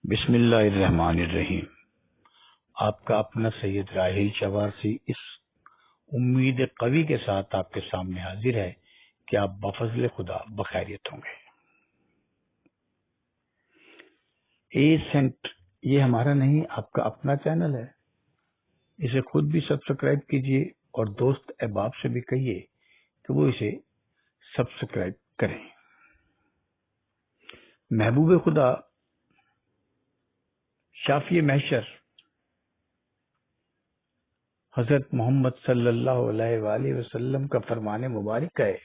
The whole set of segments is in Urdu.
بسم اللہ الرحمن الرحیم۔ آپ کا اپنا سید راحیل شوارسی اس امید قوی کے ساتھ آپ کے سامنے حاضر ہے کہ آپ بفضل خدا بخیریت ہوں گے۔ اے سینٹ یہ ہمارا نہیں، آپ کا اپنا چینل ہے، اسے خود بھی سبسکرائب کیجئے اور دوست احباب سے بھی کہیے کہ وہ اسے سبسکرائب کریں۔ محبوب خدا شافی محشر حضرت محمد صلی اللہ علیہ وآلہ وسلم کا فرمان مبارک ہے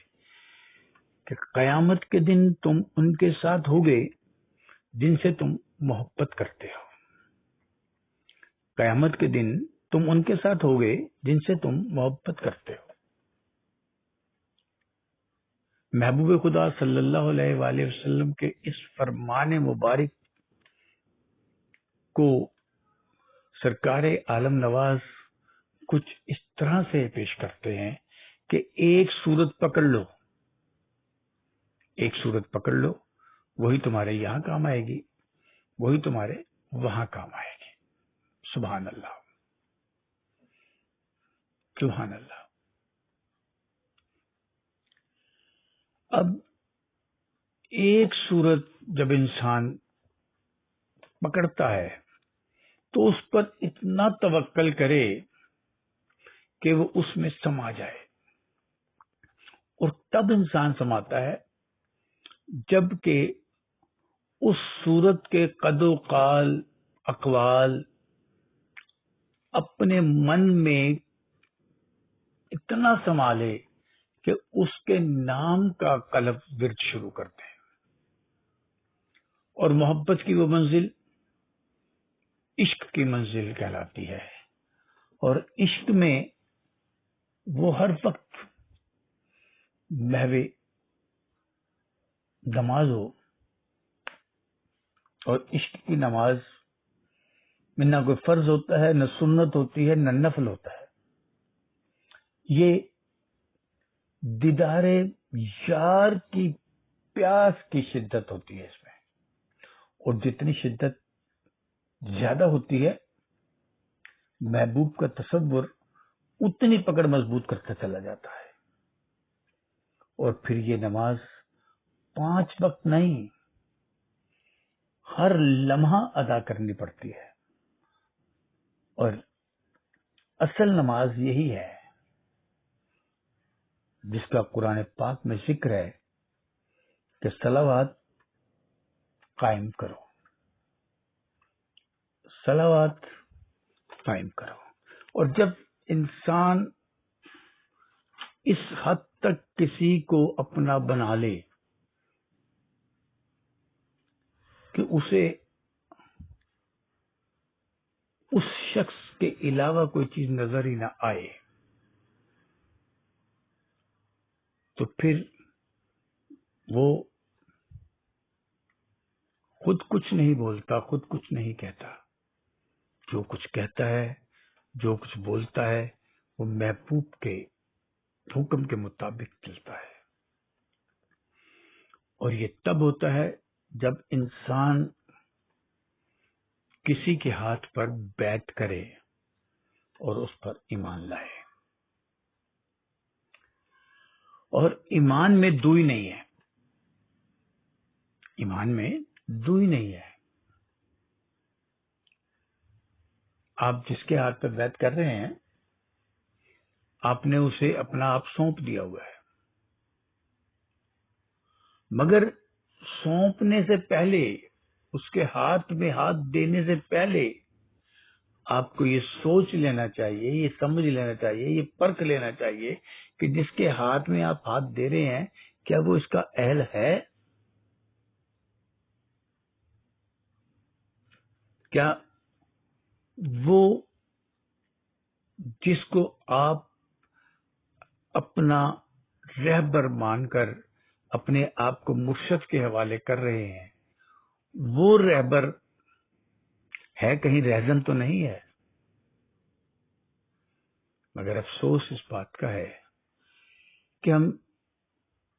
کہ قیامت کے دن تم ان کے ساتھ ہوگے جن سے تم محبت کرتے ہو۔ قیامت کے دن تم ان کے ساتھ ہوگے جن سے تم محبت کرتے ہو۔ محبوب خدا صلی اللہ علیہ وآلہ وسلم کے اس فرمان مبارک کو سرکار عالم نواز کچھ اس طرح سے پیش کرتے ہیں کہ ایک صورت پکڑ لو، ایک صورت پکڑ لو، وہی تمہارے یہاں کام آئے گی، وہی تمہارے وہاں کام آئے گی۔ سبحان اللہ، سبحان اللہ۔ اب ایک صورت جب انسان پکڑتا ہے تو اس پر اتنا توکل کرے کہ وہ اس میں سما جائے، اور تب انسان سماتا ہے جب کہ اس صورت کے قد و قال اقوال اپنے من میں اتنا سما لے کہ اس کے نام کا قلب ورد شروع کرتے ہیں، اور محبت کی وہ منزل عشق کی منزل کہلاتی ہے، اور عشق میں وہ ہر وقت محو نماز ہو، اور عشق کی نماز میں نہ کوئی فرض ہوتا ہے، نہ سنت ہوتی ہے، نہ نفل ہوتا ہے۔ یہ دیدار یار کی پیاس کی شدت ہوتی ہے اس میں، اور جتنی شدت زیادہ ہوتی ہے محبوب کا تصور اتنی پکڑ مضبوط کرتا چلا جاتا ہے، اور پھر یہ نماز 5 وقت نہیں، ہر لمحہ ادا کرنی پڑتی ہے، اور اصل نماز یہی ہے جس کا قرآن پاک میں ذکر ہے کہ صلوات قائم کرو، صلوات قائم کرو۔ اور جب انسان اس حد تک کسی کو اپنا بنا لے کہ اسے اس شخص کے علاوہ کوئی چیز نظر ہی نہ آئے، تو پھر وہ خود کچھ نہیں بولتا، خود کچھ نہیں کہتا، جو کچھ کہتا ہے، جو کچھ بولتا ہے، وہ محبوب کے حکم کے مطابق چلتا ہے۔ اور یہ تب ہوتا ہے جب انسان کسی کے ہاتھ پر بیعت کرے اور اس پر ایمان لائے، اور ایمان میں دوئی نہیں ہے، ایمان میں دوئی نہیں ہے۔ آپ جس کے ہاتھ پہ بیعت کر رہے ہیں، آپ نے اسے اپنا آپ سونپ دیا ہوا ہے، مگر سونپنے سے پہلے، اس کے ہاتھ میں ہاتھ دینے سے پہلے آپ کو یہ سوچ لینا چاہیے، یہ سمجھ لینا چاہیے، یہ پرکھ لینا چاہیے کہ جس کے ہاتھ میں آپ ہاتھ دے رہے ہیں کیا وہ اس کا اہل ہے؟ کیا وہ جس کو آپ اپنا رہبر مان کر اپنے آپ کو مرشد کے حوالے کر رہے ہیں، وہ رہبر ہے؟ کہیں رہزن تو نہیں ہے؟ مگر افسوس اس بات کا ہے کہ ہم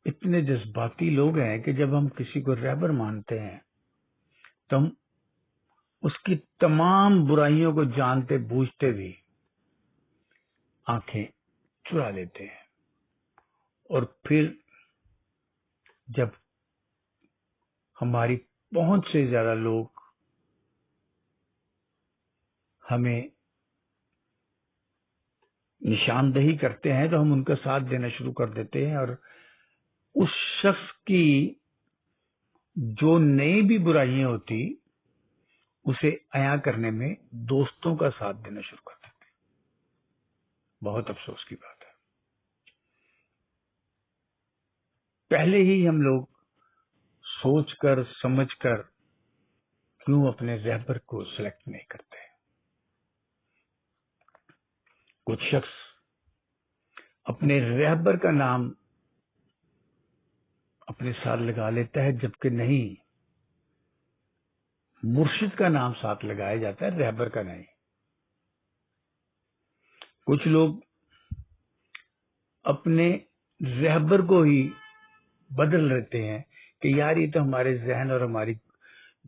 اتنے جذباتی لوگ ہیں کہ جب ہم کسی کو رہبر مانتے ہیں تو ہم اس کی تمام برائیوں کو جانتے بوجھتے بھی آنکھیں چرا لیتے ہیں، اور پھر جب ہماری پہنچ سے زیادہ لوگ ہمیں نشاندہی کرتے ہیں تو ہم ان کا ساتھ دینا شروع کر دیتے ہیں، اور اس شخص کی جو نئی بھی برائیاں ہوتی اسے عیاں کرنے میں دوستوں کا ساتھ دینا شروع کر دیتے ہیں۔ بہت افسوس کی بات ہے، پہلے ہی ہم لوگ سوچ کر سمجھ کر کیوں اپنے رہبر کو سلیکٹ نہیں کرتے۔ کچھ شخص اپنے رہبر کا نام اپنے ساتھ لگا لیتا ہے، جبکہ نہیں، مرشد کا نام ساتھ لگایا جاتا ہے، رہبر کا نہیں۔ کچھ لوگ اپنے رہبر کو ہی بدل لیتے ہیں کہ یار یہ تو ہمارے ذہن اور ہماری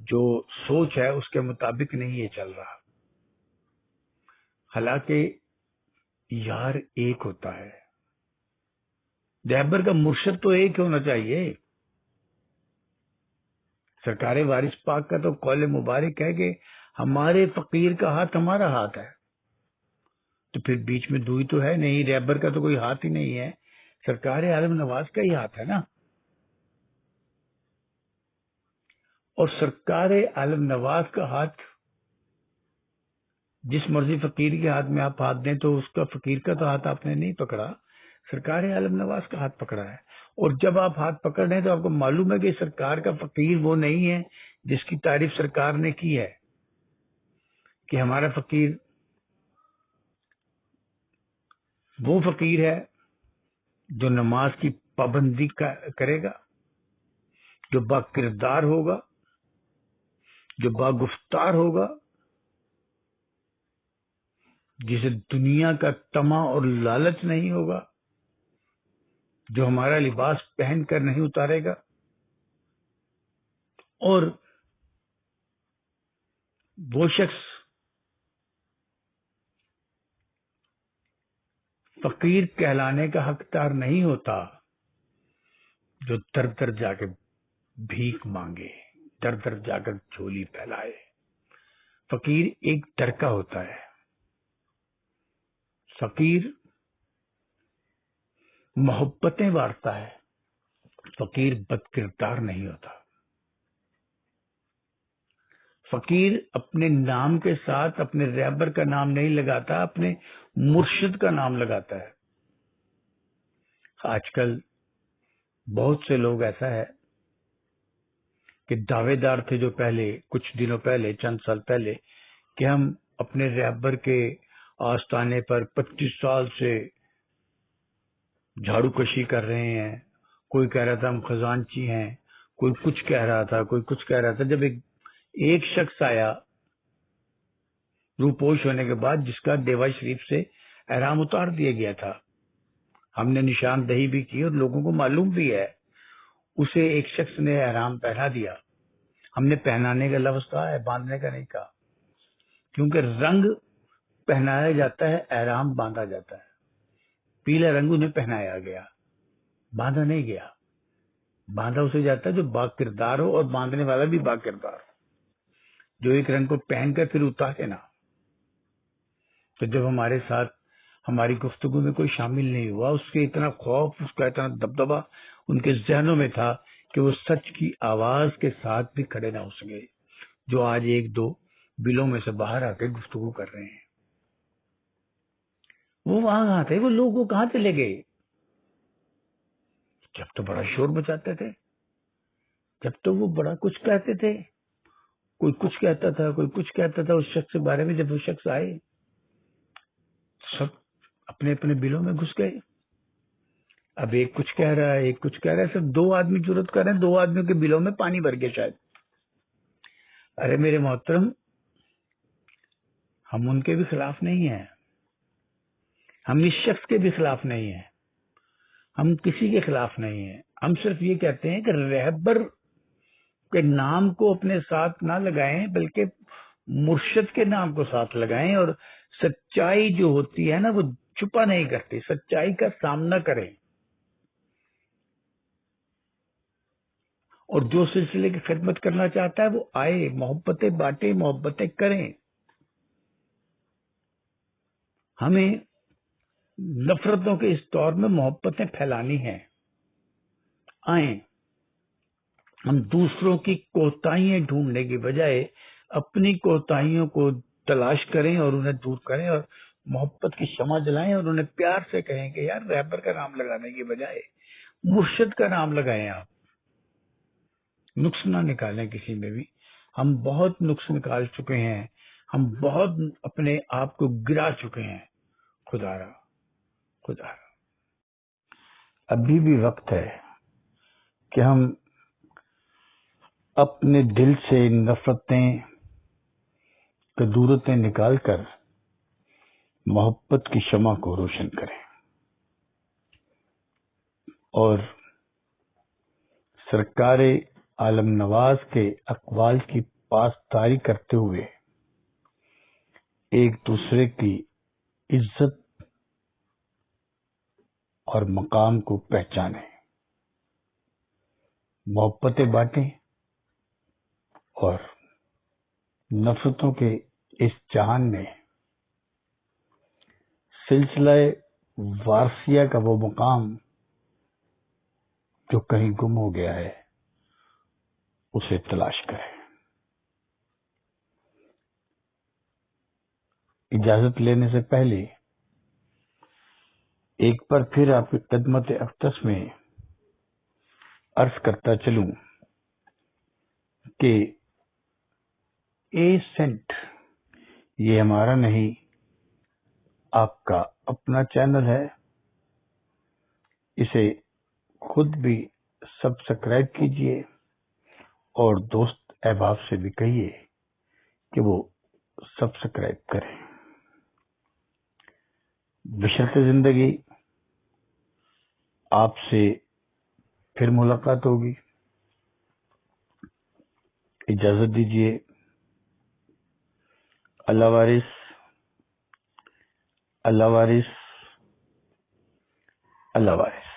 جو سوچ ہے اس کے مطابق نہیں یہ چل رہا، حالانکہ یار ایک ہوتا ہے، رہبر کا مرشد تو ایک ہونا چاہیے۔ سرکار وارث پاک کا تو قول مبارک ہے کہ ہمارے فقیر کا ہاتھ ہمارا ہاتھ ہے، تو پھر بیچ میں دوئی تو ہے نہیں، رہبر کا تو کوئی ہاتھ ہی نہیں ہے، سرکار عالم نواز کا ہی ہاتھ ہے نا۔ اور سرکار عالم نواز کا ہاتھ جس مرضی فقیر کے ہاتھ میں آپ ہاتھ دیں تو اس کا فقیر کا تو ہاتھ آپ نے نہیں پکڑا، سرکار عالم نواز کا ہاتھ پکڑا ہے۔ اور جب آپ ہاتھ پکڑ رہے ہیں تو آپ کو معلوم ہے کہ سرکار کا فقیر وہ نہیں ہے جس کی تعریف سرکار نے کی ہے کہ ہمارا فقیر وہ فقیر ہے جو نماز کی پابندی کرے گا، جو با کردار ہوگا، جو با گفتار ہوگا، جسے دنیا کا طمع اور لالچ نہیں ہوگا، جو ہمارا لباس پہن کر نہیں اتارے گا، اور وہ شخص فقیر کہلانے کا حقدار نہیں ہوتا جو در در جا کے بھیک مانگے، در در جا کر جھولی پھیلائے۔ فقیر ایک در کا ہوتا ہے، فقیر محبتیں بانٹتا ہے، فقیر بد کردار نہیں ہوتا۔ فقیر اپنے نام کے ساتھ اپنے رہبر کا نام نہیں لگاتا، اپنے مرشد کا نام لگاتا ہے۔ آج کل بہت سے لوگ ایسا ہے کہ دعوے دار تھے جو پہلے کچھ دنوں پہلے چند سال پہلے کہ ہم اپنے رہبر کے آستانے پر 25 سال سے جھاڑو کشی کر رہے ہیں، کوئی کہہ رہا تھا ہم خزانچی ہیں، کوئی کچھ کہہ رہا تھا، کوئی کچھ کہہ رہا تھا۔ جب ایک شخص آیا روپوش ہونے کے بعد جس کا دیوا شریف سے احرام اتار دیا گیا تھا، ہم نے نشاندہی بھی کی اور لوگوں کو معلوم بھی ہے، اسے ایک شخص نے احرام پہنا دیا۔ ہم نے پہنانے کا لفظ کہا ہے، باندھنے کا نہیں کہا، کیونکہ رنگ پہنایا جاتا ہے، احرام باندھا جاتا ہے۔ پیلا رنگ انہیں پہنایا گیا، باندھا نہیں گیا۔ باندھا اسے جاتا ہے جو با کردار ہو، اور باندھنے والا بھی با کردار ہو، جو ایک رنگ کو پہن کر پھر اتارے نا۔ تو جب ہمارے ساتھ ہماری گفتگو میں کوئی شامل نہیں ہوا، اس کے اتنا خوف، اس کا اتنا دبدبا ان کے ذہنوں میں تھا کہ وہ سچ کی آواز کے ساتھ بھی کھڑے نہ ہو سکے، جو آج ایک دو بلوں میں سے باہر آ کے گفتگو کر رہے ہیں۔ وہ وہاں کہاں تھے؟ وہ لوگ وہ کہاں چلے گئے؟ جب تو بڑا شور مچاتے تھے، جب تو وہ بڑا کچھ کہتے تھے، کوئی کچھ کہتا تھا، کوئی کچھ کہتا تھا اس شخص کے بارے میں۔ جب وہ شخص آئے سب اپنے اپنے بلوں میں گھس گئے۔ اب ایک کچھ کہہ رہا ہے، ایک کچھ کہہ رہا ہے، صرف دو آدمی جرات کر رہے ہیں، دو آدمیوں کے بلوں میں پانی بھر گیا شاید۔ ارے میرے محترم، ہم ان کے بھی خلاف نہیں ہیں، ہم اس شخص کے بھی خلاف نہیں ہیں، ہم کسی کے خلاف نہیں ہیں۔ ہم صرف یہ کہتے ہیں کہ رہبر کے نام کو اپنے ساتھ نہ لگائیں، بلکہ مرشد کے نام کو ساتھ لگائیں، اور سچائی جو ہوتی ہے نا وہ چھپا نہیں کرتی، سچائی کا سامنا کریں، اور جو سلسلے کی خدمت کرنا چاہتا ہے وہ آئے، محبتیں بانٹے، محبتیں کریں۔ ہمیں نفرتوں کے اس دور میں محبتیں پھیلانی ہیں، آئیں۔ ہم دوسروں کی کوتاہیاں ڈھونڈنے کی بجائے اپنی کوتاہیوں کو تلاش کریں اور انہیں دور کریں، اور محبت کی شمع جلائیں، اور انہیں پیار سے کہیں کہ یار رہبر کا نام لگانے کی بجائے مرشد کا نام لگائیں۔ آپ نقص نہ نکالیں کسی میں بھی، ہم بہت نقص نکال چکے ہیں، ہم بہت اپنے آپ کو گرا چکے ہیں۔ خدا را، خدا را، ابھی بھی وقت ہے کہ ہم اپنے دل سے نفرتیں، کدورتیں نکال کر محبت کی شمع کو روشن کریں، اور سرکار عالم نواز کے اقوال کی پاسداری کرتے ہوئے ایک دوسرے کی عزت اور مقام کو پہچانیں، محبتیں بانٹیں، اور نفرتوں کے اس جہان میں سلسلہ وارثیہ کا وہ مقام جو کہیں گم ہو گیا ہے اسے تلاش کریں۔ اجازت لینے سے پہلے ایک بار پھر آپ کی خدمت اقدس میں عرض کرتا چلوں کہ اے سینٹ یہ ہمارا نہیں، آپ کا اپنا چینل ہے، اسے خود بھی سبسکرائب کیجئے، اور دوست احباب سے بھی کہیے کہ وہ سبسکرائب کریں۔ بشرط زندگی آپ سے پھر ملاقات ہوگی، اجازت دیجیے۔ اللہ وارث، اللہ وارث، اللہ وارث۔